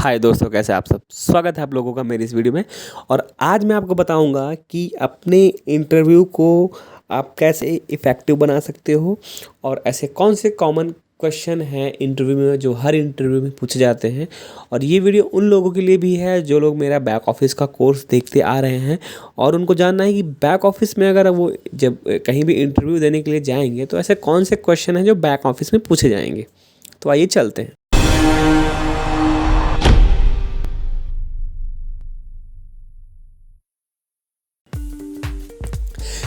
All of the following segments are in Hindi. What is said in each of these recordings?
हाय दोस्तों, कैसे आप सब। स्वागत है आप लोगों का मेरी इस वीडियो में। और आज मैं आपको बताऊंगा कि अपने इंटरव्यू को आप कैसे इफ़ेक्टिव बना सकते हो और ऐसे कौन से कॉमन क्वेश्चन हैं इंटरव्यू में जो हर इंटरव्यू में पूछे जाते हैं। और ये वीडियो उन लोगों के लिए भी है जो लोग मेरा बैक ऑफिस का कोर्स देखते आ रहे हैं और उनको जानना है कि बैक ऑफिस में अगर वो जब कहीं भी इंटरव्यू देने के लिए जाएंगे तो ऐसे कौन से क्वेश्चन हैं जो बैक ऑफिस में पूछे जाएंगे। तो आइए चलते हैं।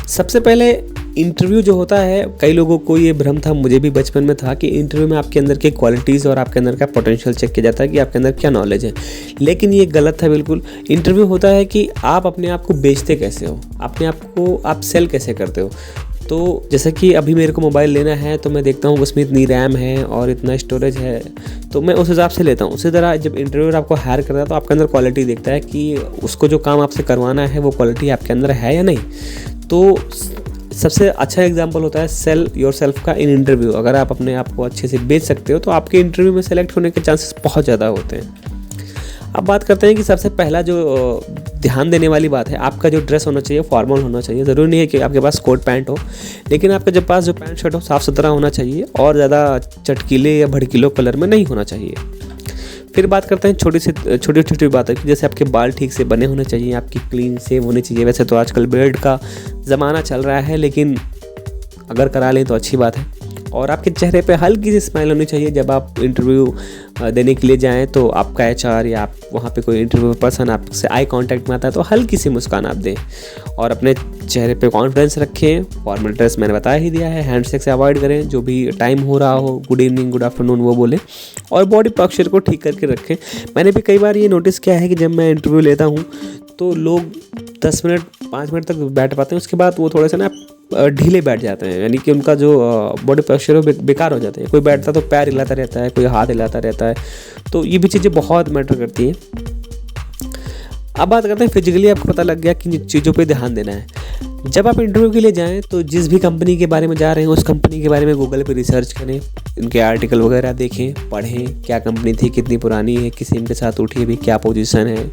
सबसे पहले इंटरव्यू जो होता है, कई लोगों को ये भ्रम था, मुझे भी बचपन में था, कि इंटरव्यू में आपके अंदर के क्वालिटीज़ और आपके अंदर का पोटेंशियल चेक किया जाता है कि आपके अंदर क्या नॉलेज है। लेकिन ये गलत था बिल्कुल। इंटरव्यू होता है कि आप अपने आप को बेचते कैसे हो, अपने आप को आप सेल कैसे करते हो। तो जैसे कि अभी मेरे को मोबाइल लेना है तो मैं देखता हूँ उसमें इतनी रैम है और इतना स्टोरेज है, तो मैं उस हिसाब से लेता हूँ। उसी तरह जब इंटरव्यूअर आपको हायर करता है तो आपके अंदर क्वालिटी देखता है कि उसको जो काम आपसे करवाना है वो क्वालिटी आपके अंदर है या नहीं। तो सबसे अच्छा एग्जांपल होता है सेल योर सेल्फ का इन इंटरव्यू। अगर आप अपने आप को अच्छे से बेच सकते हो तो आपके इंटरव्यू में सेलेक्ट होने के चांसेस बहुत ज़्यादा होते हैं। अब बात करते हैं कि सबसे पहला जो ध्यान देने वाली बात है, आपका जो ड्रेस होना चाहिए फॉर्मल होना चाहिए। ज़रूरी नहीं है कि आपके पास कोट पैंट हो, लेकिन आपके जो पास जो पैंट शर्ट हो साफ़ सुथरा होना चाहिए और ज़्यादा चटकीले या भड़कीले कलर में नहीं होना चाहिए। फिर बात करते हैं छोटी छोटी बातें की, जैसे आपके बाल ठीक से बने होने चाहिए, आपकी क्लीन सेव होनी चाहिए। वैसे तो आजकल बियर्ड का ज़माना चल रहा है, लेकिन अगर करा लें तो अच्छी बात है। और आपके चेहरे पे हल्की सी स्माइल होनी चाहिए। जब आप इंटरव्यू देने के लिए जाएं तो आपका एचआर या आप वहाँ पे कोई इंटरव्यू पर्सन आपसे आई कांटेक्ट में आता है तो हल्की सी मुस्कान आप दें और अपने चेहरे पे कॉन्फिडेंस रखें। फॉर्मल ड्रेस मैंने बता ही दिया है, हैंडशेक से अवॉइड करें, जो भी टाइम हो रहा हो गुड इवनिंग गुड आफ्टरनून वो बोलें और बॉडी पोस्चर को ठीक करके रखें। मैंने भी कई बार ये नोटिस किया है कि जब मैं इंटरव्यू लेता हूँ तो लोग 10 मिनट 5 मिनट तक बैठ पाते हैं, उसके बाद वो थोड़े से ना ढीले बैठ जाते हैं, यानी कि उनका जो बॉडी पोस्चर है बेकार हो जाता है। कोई बैठता तो पैर हिलाता रहता है, कोई हाथ हिलाता रहता है, तो ये भी चीज़ें बहुत मैटर करती हैं। अब बात करते हैं फिजिकली आपको पता लग गया कि चीज़ों पे ध्यान देना है। जब आप इंटरव्यू के लिए जाएं तो जिस भी कंपनी के बारे में जा रहे हैं उस कंपनी के बारे में गूगल पे रिसर्च करें, इनके आर्टिकल वगैरह देखें, पढ़ें, क्या कंपनी थी, कितनी पुरानी है, किस टीम के साथ उठी है, अभी क्या पोजीशन है,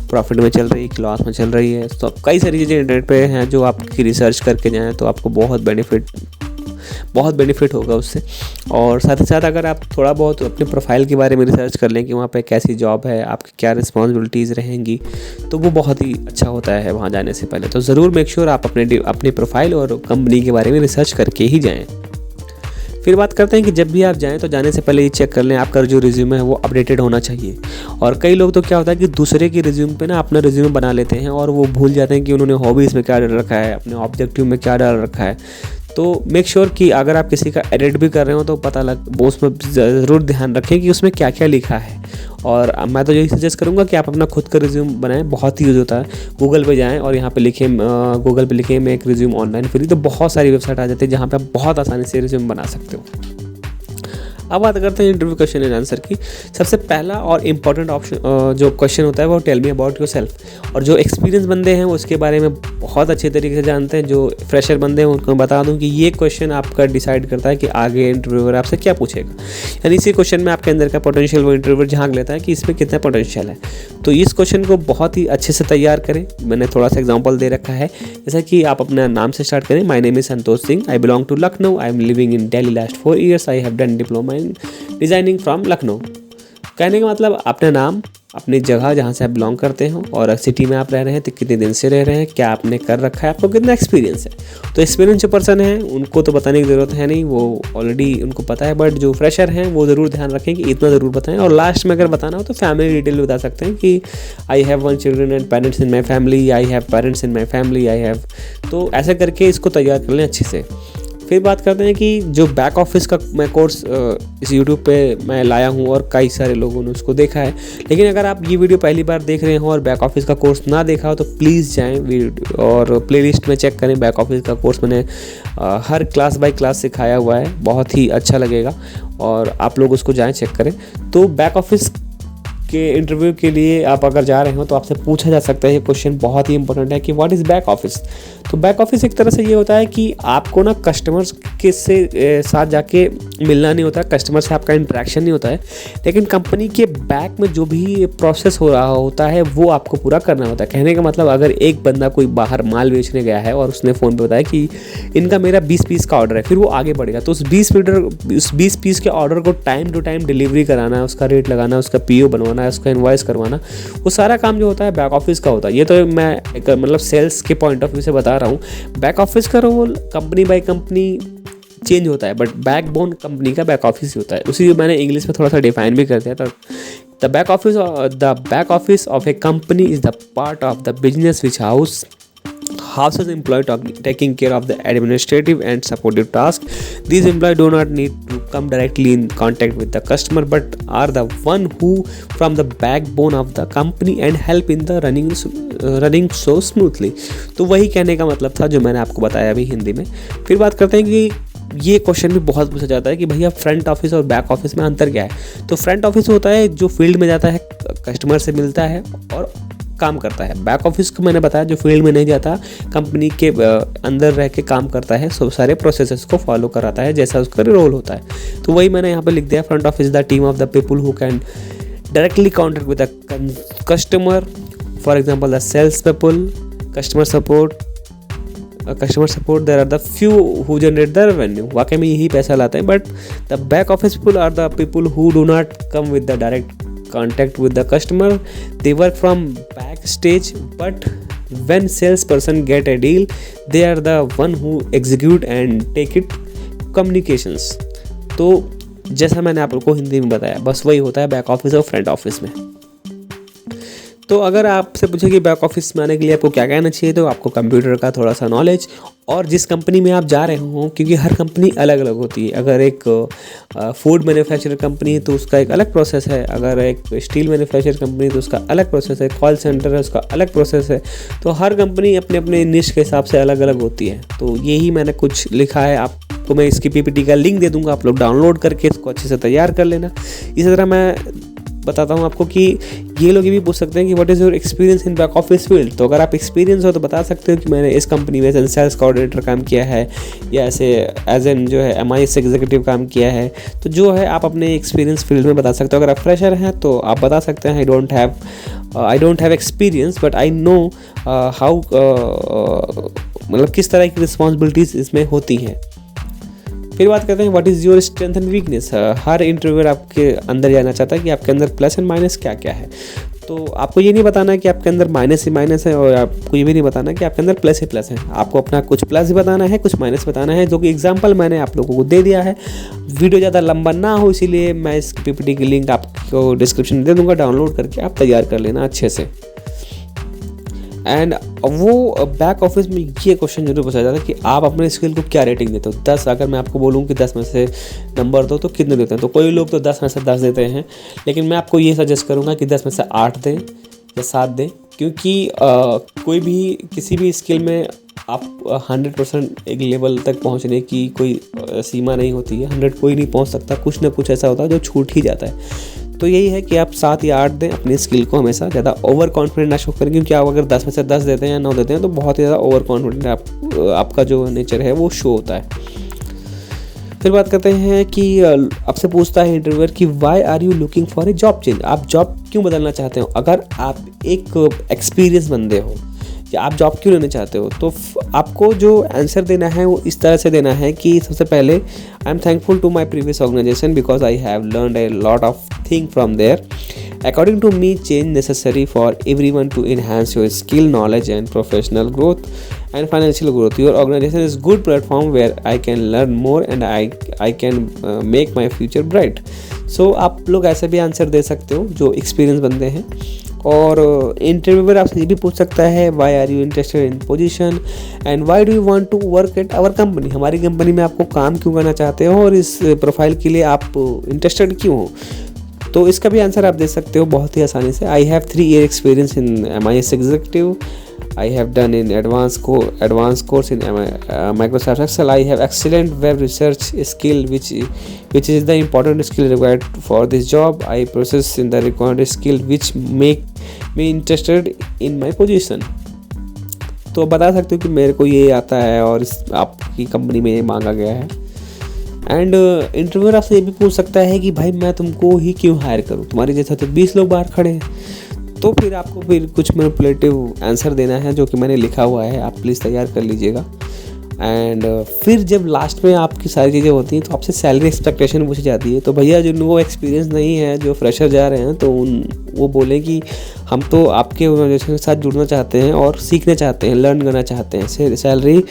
प्रॉफिट में चल रही है, लॉस में चल रही है। तो कई सारी चीज़ें इंटरनेट पे हैं जो आपकी रिसर्च करके जाएँ तो आपको बहुत बेनिफिट होगा उससे। और साथ ही साथ अगर आप थोड़ा बहुत अपने प्रोफाइल के बारे में रिसर्च कर लें कि वहाँ पे कैसी जॉब है, आपकी क्या रिस्पॉन्सिबिलिटीज़ रहेंगी, तो वो बहुत ही अच्छा होता है वहाँ जाने से पहले। तो ज़रूर मेक श्योर आप अपने प्रोफाइल और कंपनी के बारे में रिसर्च करके ही जाएँ। फिर बात करते हैं कि जब भी आप जाएं तो जाने से पहले ये चेक कर लें आपका जो रिज्यूम है वो अपडेटेड होना चाहिए। और कई लोग तो क्या होता है कि दूसरे के रिज्यूम पे ना अपना रिज्यूम बना लेते हैं और वो भूल जाते हैं कि उन्होंने हॉबीज़ में क्या डाल रखा है, अपने ऑब्जेक्टिव में क्या डाल रखा है। तो मेक श्योर कि अगर आप किसी का एडिट भी कर रहे हो तो वो उसमें ज़रूर ध्यान रखें कि उसमें क्या क्या लिखा है। और मैं तो यही सजेस्ट करूँगा कि आप अपना खुद का रिज्यूम बनाएं, बहुत ही यूज़ होता है। गूगल पे जाएं और यहाँ पे लिखें गूगल पे लिखें मेक रिज्यूम ऑनलाइन फ्री, तो बहुत सारी वेबसाइट आ जाती है जहाँ पे आप बहुत आसानी से रिज्यूम बना सकते हो। अब बात करते हैं इंटरव्यू क्वेश्चन एंड आंसर की। सबसे पहला और इम्पॉर्टेंट ऑप्शन जो क्वेश्चन होता है वो tell me about yourself. और जो एक्सपीरियंस बंदे हैं वो उसके बारे में बहुत अच्छे तरीके से जानते हैं। जो फ्रेशर बंदे हैं उनको बता दूं कि ये क्वेश्चन आपका डिसाइड करता है कि आगे इंटरव्यूअर आपसे क्या पूछेगा। यानी इसी क्वेश्चन में आपके अंदर का पोटेंशियल वो इंटरव्यूअर झांक लेता है कि इसमें कितना पोटेंशियल है। तो इस क्वेश्चन को बहुत ही अच्छे से तैयार करें। मैंने थोड़ा सा एग्जाम्पल दे रखा है, जैसा कि आप अपना नाम से स्टार्ट करें। My name is Santosh Singh, I belong to Lucknow, I am living in Delhi last 4 years, I have done diploma in designing from Lucknow. कहने का मतलब अपना नाम, अपनी जगह जहाँ से आप बिलोंग करते हो और सिटी में आप रह रहे हैं तो कितने दिन से रह रहे हैं, क्या आपने कर रखा है, आपको कितना एक्सपीरियंस है। तो एक्सपीरियंस जो पर्सन है उनको तो बताने की ज़रूरत है नहीं, वो ऑलरेडी उनको पता है। बट जो फ्रेशर हैं वो ज़रूर ध्यान रखें कि इतना ज़रूर बताएं। और लास्ट में अगर बताना हो तो फैमिली डिटेल बता सकते हैं कि I have 1 children and parents in my family, I have parents in my family, I have. तो ऐसे करके इसको तैयार कर लें अच्छे से। फिर बात करते हैं कि जो बैक ऑफिस का मैं कोर्स इस यूट्यूब पे मैं लाया हूँ और कई सारे लोगों ने उसको देखा है। लेकिन अगर आप ये वीडियो पहली बार देख रहे हो और बैक ऑफिस का कोर्स ना देखा हो तो प्लीज़ जाएं और प्लेलिस्ट में चेक करें। बैक ऑफिस का कोर्स मैंने हर क्लास बाय क्लास सिखाया हुआ है, बहुत ही अच्छा लगेगा और आप लोग उसको जाएँ चेक करें। तो बैक ऑफिस के इंटरव्यू के लिए आप अगर जा रहे हो तो आपसे पूछा जा सकता है, ये क्वेश्चन बहुत ही इंपॉर्टेंट है कि व्हाट इज़ बैक ऑफिस। तो बैक ऑफिस एक तरह से ये होता है कि आपको ना कस्टमर्स के साथ जाके मिलना नहीं होता, कस्टमर से आपका इंटरेक्शन नहीं होता है, लेकिन कंपनी के बैक में जो भी प्रोसेस हो रहा होता है वो आपको पूरा करना होता है। कहने का मतलब अगर एक बंदा कोई बाहर माल बेचने गया है और उसने फ़ोन पे बताया कि इनका मेरा 20 पीस का ऑर्डर है, फिर वो आगे बढ़ेगा तो उस 20 पीस के ऑर्डर को टाइम टू टाइम डिलीवरी कराना, उसका रेट लगाना, उसका पीओ बनवाना, उसका इनवॉइस करवाना, वो सारा काम जो होता है बैक ऑफिस का होता है। ये तो मैं एक मतलब सेल्स के पॉइंट ऑफ व्यू से बता रहा हूँ। बैक ऑफिस का role company by company change होता है, बट बैकबोन कंपनी का बैक ऑफिस ही होता है। उसी मैंने इंग्लिश में थोड़ा सा डिफाइन भी कर दिया था। The back office of A company is the part of the business which houses employee taking care of the administrative and supportive tasks. These employees do not need to come directly in contact with the customer, but are the one who from the backbone of the company and help in the running so smoothly. तो वही कहने का मतलब था जो मैंने आपको बताया अभी हिंदी में। फिर बात करते हैं कि ये क्वेश्चन भी बहुत पूछा जाता है कि भैया फ्रंट ऑफिस और बैक ऑफिस में अंतर क्या है। तो फ्रंट ऑफिस होता है जो फील्ड में जाता है, कस्टमर से मिलता है और काम करता है। बैक ऑफिस को मैंने बताया जो फील्ड में नहीं जाता, कंपनी के अंदर रह के काम करता है, सब सारे प्रोसेसेस को फॉलो कराता है जैसा उसका रोल होता है। तो वही मैंने यहाँ पे लिख दिया, front office the team of the people who can directly contact with the customer, for example the sales people, customer support there are the few who generate the revenue. वाकई में यही पैसा लाते हैं, but the back office people are the people who do not come with the direct contact with the customer. They work from backstage, but when salesperson get a deal, they are the one who execute and take it communications. तो जैसा मैंने आप लोगों को हिंदी में बताया, बस वही होता है बैक ऑफिस और फ्रंट ऑफिस में। तो अगर आपसे पूछे कि बैक ऑफिस में आने के लिए आपको क्या कहना चाहिए, तो आपको कंप्यूटर का थोड़ा सा नॉलेज और जिस कंपनी में आप जा रहे हो, क्योंकि हर कंपनी अलग अलग होती है। अगर एक फूड मैन्युफैक्चरर कंपनी है तो उसका एक अलग प्रोसेस है, अगर एक स्टील मैन्युफैक्चरर कंपनी है तो उसका अलग प्रोसेस है, कॉल सेंटर है उसका अलग प्रोसेस है। तो हर कंपनी अपने अपने निश के हिसाब से अलग अलग होती है। तो यही मैंने कुछ लिखा है, आपको मैं इसकी पीपीटी का लिंक दे दूँगा, आप लोग डाउनलोड करके इसको अच्छे से तैयार कर लेना। इसी तरह मैं बताता हूँ आपको कि ये लोग ये भी पूछ सकते हैं कि what is your experience in back office field. तो अगर आप एक्सपीरियंस हो तो बता सकते हो कि मैंने इस कंपनी में एज एन सेल्स कोऑर्डिनेटर काम किया है, या ऐसे एज एन जो है MIS एग्जीक्यूटिव काम किया है। तो जो है आप अपने एक्सपीरियंस फील्ड में बता सकते हो। अगर आप फ्रेशर हैं तो आप बता सकते हैं I don't have experience but I know how, मतलब किस तरह की रिस्पॉन्सिबिलिटीज़ इसमें होती हैं। फिर बात करते हैं what is your strength and weakness. Her interviewer आपके अंदर जानना चाहता है कि आपके अंदर प्लस एंड माइनस क्या क्या है। तो आपको ये नहीं बताना है कि आपके अंदर माइनस ही माइनस है, और आपको ये भी नहीं बताना कि आपके अंदर प्लस ही प्लस है। आपको अपना कुछ प्लस बताना है, कुछ माइनस बताना है, जो कि एग्जांपल मैंने आप लोगों को दे दिया है। वीडियो ज़्यादा लंबा ना हो इसीलिए मैं इस PPT की लिंक आपको डिस्क्रिप्शन में दे दूँगा, डाउनलोड करके आप तैयार कर लेना अच्छे से। एंड वो बैक ऑफिस में ये क्वेश्चन जरूर पूछा जाता है कि आप अपने स्किल को क्या रेटिंग देते हो। 10, अगर मैं आपको बोलूँ कि 10 में से नंबर दो तो कितने देते हैं। तो कोई लोग तो 10 में से 10 देते हैं, लेकिन मैं आपको ये सजेस्ट करूँगा कि 10 में से 8 दें या 7 दें, क्योंकि कोई भी किसी भी स्किल में आप 100% एक लेवल तक पहुंचने की कोई सीमा नहीं होती है। 100 कोई नहीं पहुंच सकता, कुछ ना कुछ ऐसा होता है जो छूट ही जाता है। तो यही है कि आप 7 या 8 दें अपनी स्किल को, हमेशा ज़्यादा ओवर कॉन्फिडेंट ना शो करें, क्योंकि आप अगर 10 में से 10 देते हैं या 9 देते हैं तो बहुत ही ज़्यादा ओवर कॉन्फिडेंट आपका जो नेचर है वो शो होता है। फिर बात करते हैं कि आपसे पूछता है इंटरव्यूअर कि why are you looking for a job change. आप जॉब क्यों बदलना चाहते हो। अगर आप एक एक्सपीरियंस बंदे हो या आप जॉब क्यों लेना चाहते हो, तो आपको जो आंसर देना है वो इस तरह से देना है कि सबसे पहले I am thankful to my previous organisation because I have learned a lot of thing from there. According to me, change necessary for everyone to enhance your skill, knowledge, and professional growth and financial growth. Your organization is good platform where I can learn more and I can make my future bright. So आप लोग ऐसे भी आंसर दे सकते हो जो एक्सपीरियंस बंदे हैं। और इंटरव्यूअर आपसे ये भी पूछ सकता है why are you interested in position and why do you want to work at our company. हमारी कंपनी में आपको काम क्यों करना चाहते हो और इस प्रोफाइल के लिए आप इंटरेस्टेड क्यों हो। तो इसका भी आंसर आप दे सकते हो बहुत ही आसानी से। I have 3 year experience in MIS executive, I have done in advanced course in Microsoft Excel. I have excellent web research skill, which is the important skill required for this job. I possess in the required skill which make me interested in my position. तो बता सकते हो कि मेरे को ये आता है और इस आपकी कंपनी में ये मांगा गया है। एंड इंटरव्यूअर आपसे ये भी पूछ सकता है कि भाई मैं तुमको ही क्यों हायर करूँ, तुम्हारे जैसा तो 20 लोग बाहर खड़े हैं। तो फिर आपको फिर कुछ मैनिपुलेटिव आंसर देना है जो कि मैंने लिखा हुआ है, आप प्लीज़ तैयार कर लीजिएगा। एंड फिर जब लास्ट में आपकी सारी चीज़ें होती हैं तो आपसे सैलरी एक्सपेक्टेशन पूछी जाती है। तो भैया जिनको एक्सपीरियंस नहीं है, जो फ्रेशर जा रहे हैं, तो वो बोले कि हम तो आपके ऑर्गेनाइजेशन के साथ जुड़ना चाहते हैं और सीखना चाहते हैं, लर्न करना चाहते हैं। सैलरी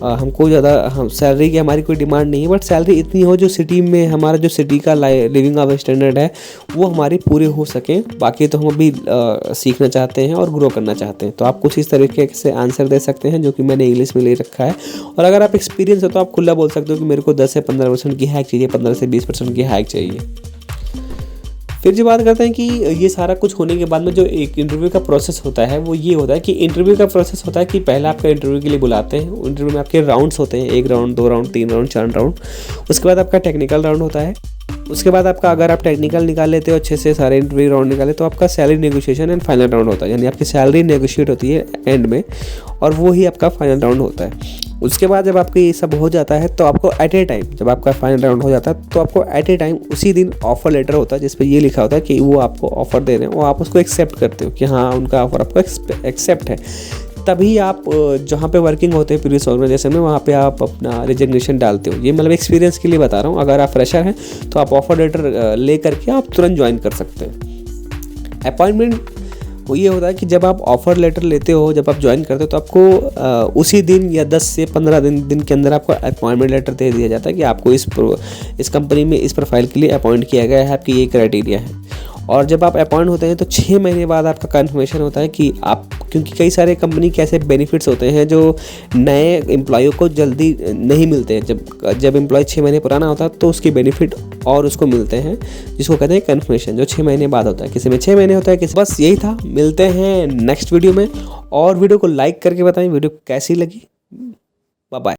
हमको ज़्यादा, हम सैलरी की हमारी कोई डिमांड नहीं है, बट सैलरी इतनी हो जो सिटी में हमारा जो सिटी का लिविंग का स्टैंडर्ड है वो हमारी पूरे हो सकें। बाकी तो हम अभी सीखना चाहते हैं और ग्रो करना चाहते हैं। तो आप कुछ इस तरीके से आंसर दे सकते हैं जो कि मैंने इंग्लिश में ले रखा है। और अगर आप एक्सपीरियंस हो तो आप खुला बोल सकते हो कि मेरे को 10 से 15% की हाइक चाहिए, 15 से 20% की हाइक चाहिए। फिर जो बात करते हैं कि ये सारा कुछ होने के बाद में जो एक इंटरव्यू का प्रोसेस होता है वो ये होता है कि इंटरव्यू का प्रोसेस होता है कि पहले आपका इंटरव्यू के लिए बुलाते हैं। इंटरव्यू में आपके राउंड्स होते हैं, 1 राउंड, 2 राउंड, 3 राउंड, 4 राउंड। उसके बाद आपका टेक्निकल राउंड होता है। उसके बाद आपका, अगर आप टेक्निकल निकाल लेते हो अच्छे से, सारे इंटरव्यू राउंड निकाले, तो आपका salary negotiation and final round होता है। यानी आपकी सैलरी नेगोशिएट होती है एंड में, और वो ही आपका फाइनल राउंड होता है। उसके बाद जब आपका ये सब हो जाता है तो आपको एट ए टाइम, जब आपका फाइनल राउंड हो जाता है तो आपको एट ए टाइम उसी दिन ऑफर लेटर होता है जिस पे ये लिखा होता है कि वो आपको ऑफर दे रहे हैं और आप उसको एक्सेप्ट करते हो कि हाँ उनका ऑफर आपको एक्सेप्ट है। तभी आप जहाँ पे वर्किंग होते हैं प्रीवियस ऑर्गेनाइजेशन में, वहाँ पे आप अपना रिजिग्नेशन डालते हो। ये मतलब एक्सपीरियंस के लिए बता रहा हूँ। अगर आप फ्रेशर हैं तो आप ऑफर लेटर ले करके आप तुरंत ज्वाइन कर सकते हैं। अपॉइंटमेंट वो ये होता है कि जब आप ऑफ़र लेटर लेते हो, जब आप ज्वाइन करते हो, तो आपको उसी दिन या 10 से 15 दिन के अंदर आपको अपॉइंटमेंट लेटर दे दिया जाता है कि आपको इस कंपनी में इस प्रोफाइल के लिए अपॉइंट किया गया है, आपकी ये क्राइटेरिया है। और जब आप अपॉइंट होते हैं तो 6 महीने बाद आपका कन्फर्मेशन होता है कि आप, क्योंकि कई सारे कंपनी के ऐसे बेनिफिट्स होते हैं जो नए एम्प्लॉय को जल्दी नहीं मिलते हैं। जब एम्प्लॉय 6 महीने पुराना होता है तो उसके बेनिफिट और उसको मिलते हैं, जिसको कहते हैं कन्फर्मेशन, जो 6 महीने बाद होता है। किसी में 6 महीने होता है, किसी। बस यही था, मिलते हैं नेक्स्ट वीडियो में। और वीडियो को लाइक करके बताएं वीडियो कैसी लगी। Bye bye.